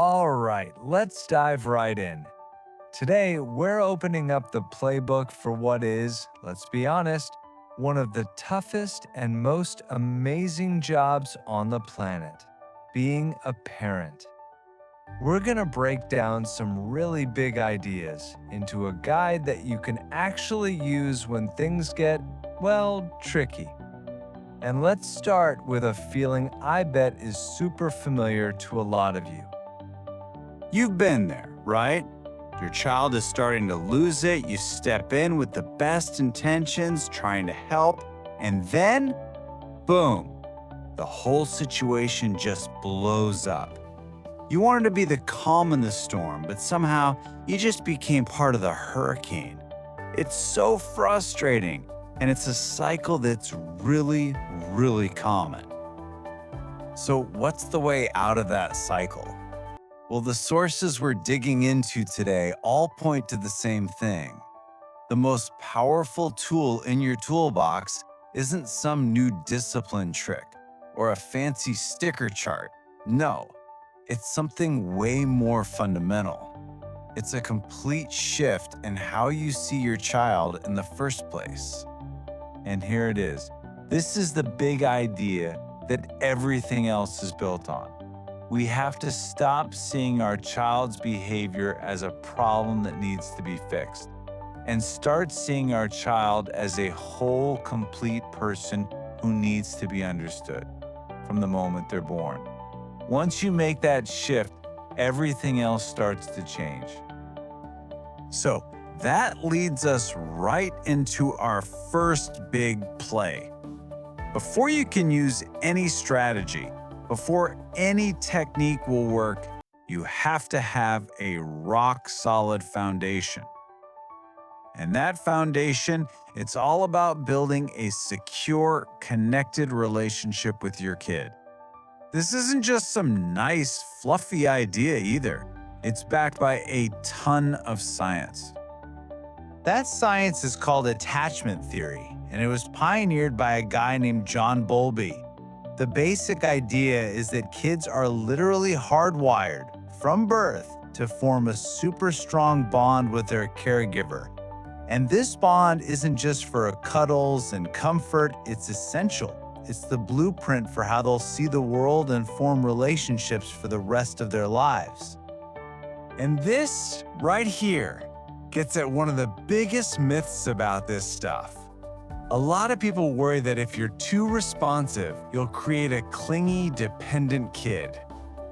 All right, let's dive right in. Today, we're opening up the playbook for what is, let's be honest, one of the toughest and most amazing jobs on the planet, being a parent. We're gonna break down some really big ideas into a guide that you can actually use when things get, well, tricky. And let's start with a feeling I bet is super familiar to a lot of you. You've been there, right? Your child is starting to lose it, you step in with the best intentions, trying to help, and then, boom, the whole situation just blows up. You wanted to be the calm in the storm, but somehow you just became part of the hurricane. It's so frustrating, and it's a cycle that's really, really common. So what's the way out of that cycle? Well, the sources we're digging into today all point to the same thing. The most powerful tool in your toolbox isn't some new discipline trick or a fancy sticker chart. No, it's something way more fundamental. It's a complete shift in how you see your child in the first place. And here it is. This is the big idea that everything else is built on. We have to stop seeing our child's behavior as a problem that needs to be fixed and start seeing our child as a whole, complete person who needs to be understood from the moment they're born. Once you make that shift, everything else starts to change. So that leads us right into our first big play. Before you can use any strategy, before any technique will work, you have to have a rock-solid foundation. And that foundation, it's all about building a secure, connected relationship with your kid. This isn't just some nice, fluffy idea either. It's backed by a ton of science. That science is called attachment theory, and it was pioneered by a guy named John Bowlby. The basic idea is that kids are literally hardwired from birth to form a super strong bond with their caregiver. And this bond isn't just for cuddles and comfort, it's essential. It's the blueprint for how they'll see the world and form relationships for the rest of their lives. And this right here gets at one of the biggest myths about this stuff. A lot of people worry that if you're too responsive, you'll create a clingy, dependent kid.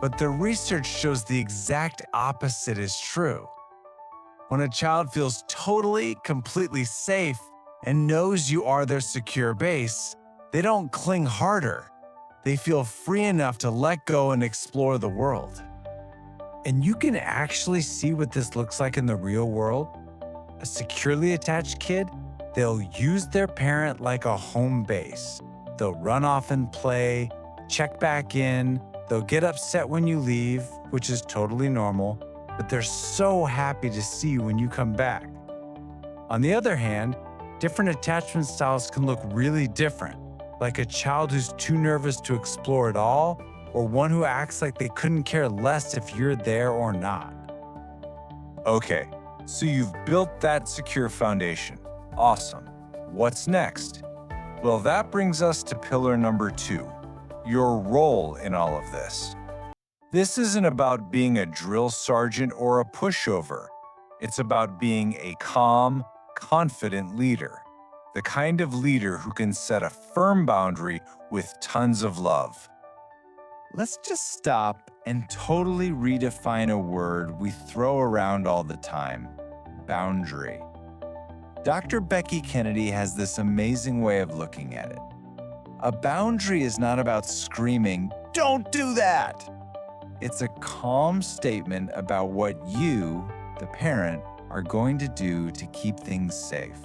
But the research shows the exact opposite is true. When a child feels totally, completely safe and knows you are their secure base, they don't cling harder. They feel free enough to let go and explore the world. And you can actually see what this looks like in the real world. A securely attached kid, they'll use their parent like a home base. They'll run off and play, check back in, they'll get upset when you leave, which is totally normal, but they're so happy to see you when you come back. On the other hand, different attachment styles can look really different, like a child who's too nervous to explore at all, or one who acts like they couldn't care less if you're there or not. Okay, so you've built that secure foundation. Awesome. What's next? Well, that brings us to pillar number 2, your role in all of this. This isn't about being a drill sergeant or a pushover. It's about being a calm, confident leader, the kind of leader who can set a firm boundary with tons of love. Let's just stop and totally redefine a word we throw around all the time: boundary. Dr. Becky Kennedy has this amazing way of looking at it. A boundary is not about screaming, "Don't do that!" It's a calm statement about what you, the parent, are going to do to keep things safe.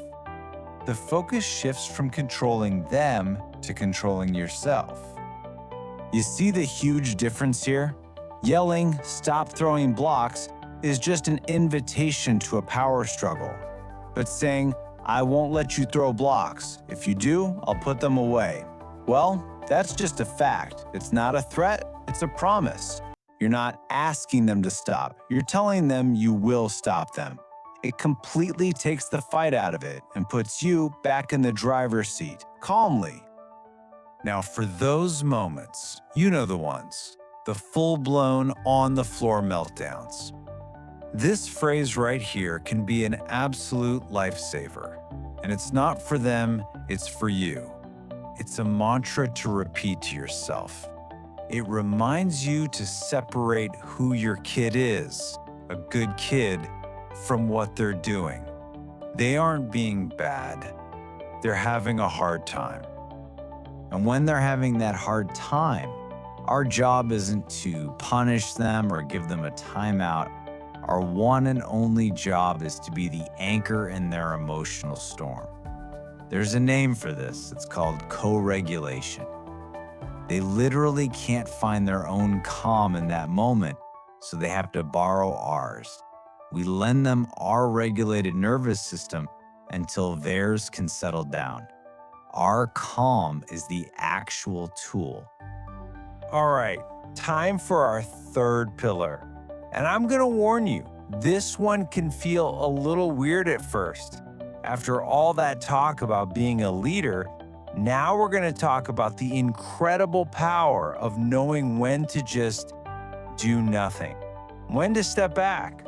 The focus shifts from controlling them to controlling yourself. You see the huge difference here? Yelling, "Stop throwing blocks," is just an invitation to a power struggle. But saying, "I won't let you throw blocks. If you do, I'll put them away." Well, that's just a fact. It's not a threat, it's a promise. You're not asking them to stop. You're telling them you will stop them. It completely takes the fight out of it and puts you back in the driver's seat, calmly. Now, for those moments, you know the ones, the full-blown on-the-floor meltdowns. This phrase right here can be an absolute lifesaver. And it's not for them, it's for you. It's a mantra to repeat to yourself. It reminds you to separate who your kid is, a good kid, from what they're doing. They aren't being bad. They're having a hard time. And when they're having that hard time, our job isn't to punish them or give them a timeout. Our one and only job is to be the anchor in their emotional storm. There's a name for this. It's called co-regulation. They literally can't find their own calm in that moment, so they have to borrow ours. We lend them our regulated nervous system until theirs can settle down. Our calm is the actual tool. All right, time for our third pillar. And I'm gonna warn you, this one can feel a little weird at first. After all that talk about being a leader, now we're gonna talk about the incredible power of knowing when to just do nothing, when to step back.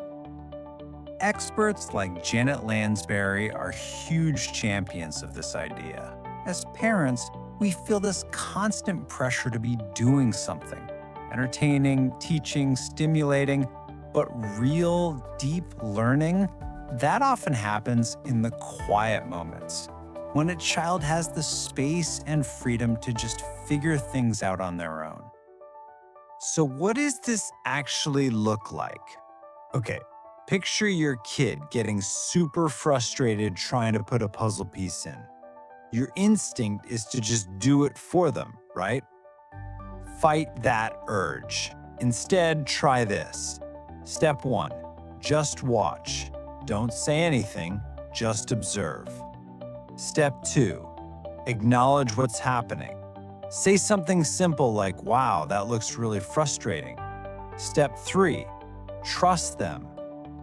Experts like Janet Lansbury are huge champions of this idea. As parents, we feel this constant pressure to be doing something, entertaining, teaching, stimulating, but real, deep learning, that often happens in the quiet moments, when a child has the space and freedom to just figure things out on their own. So what does this actually look like? Okay, picture your kid getting super frustrated trying to put a puzzle piece in. Your instinct is to just do it for them, right? Fight that urge. Instead, try this. Step 1, just watch. Don't say anything, just observe. Step 2, acknowledge what's happening. Say something simple like, wow, that looks really frustrating. Step 3, trust them.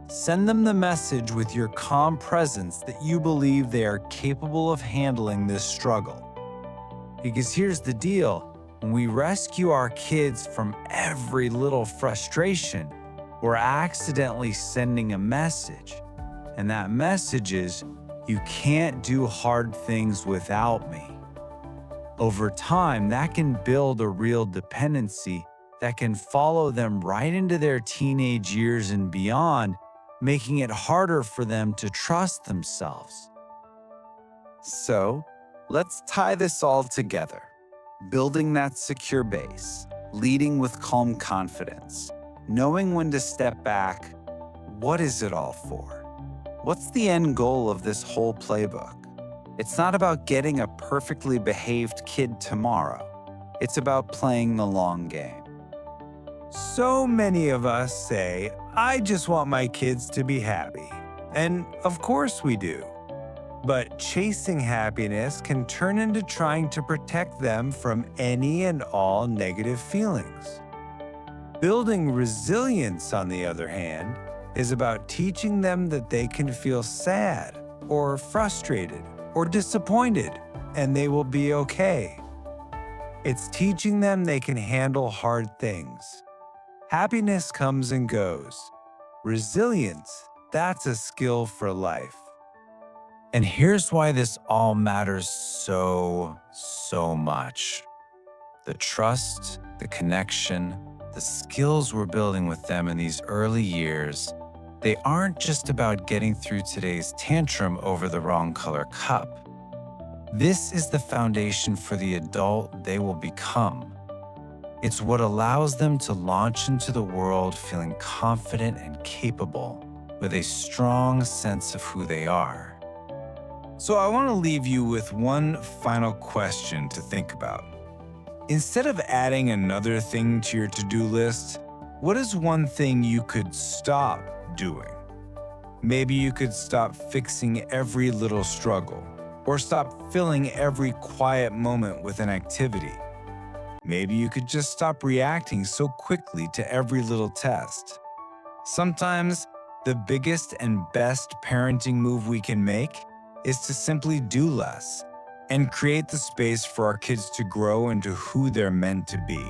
Send them the message with your calm presence that you believe they are capable of handling this struggle. Because here's the deal, when we rescue our kids from every little frustration, we're accidentally sending a message. And that message is, you can't do hard things without me. Over time, that can build a real dependency that can follow them right into their teenage years and beyond, making it harder for them to trust themselves. So, let's tie this all together. Building that secure base, leading with calm confidence, knowing when to step back. What is it all for? What's the end goal of this whole playbook? It's not about getting a perfectly behaved kid tomorrow. It's about playing the long game. So many of us say, I just want my kids to be happy. And of course we do. But chasing happiness can turn into trying to protect them from any and all negative feelings. Building resilience, on the other hand, is about teaching them that they can feel sad or frustrated or disappointed, and they will be okay. It's teaching them they can handle hard things. Happiness comes and goes. Resilience, that's a skill for life. And here's why this all matters so much. The trust, the connection, the skills we're building with them in these early years, they aren't just about getting through today's tantrum over the wrong color cup. This is the foundation for the adult they will become. It's what allows them to launch into the world feeling confident and capable, with a strong sense of who they are. So I want to leave you with one final question to think about. Instead of adding another thing to your to-do list, what is one thing you could stop doing? Maybe you could stop fixing every little struggle, or stop filling every quiet moment with an activity. Maybe you could just stop reacting so quickly to every little test. Sometimes, the biggest and best parenting move we can make is to simply do less and create the space for our kids to grow into who they're meant to be.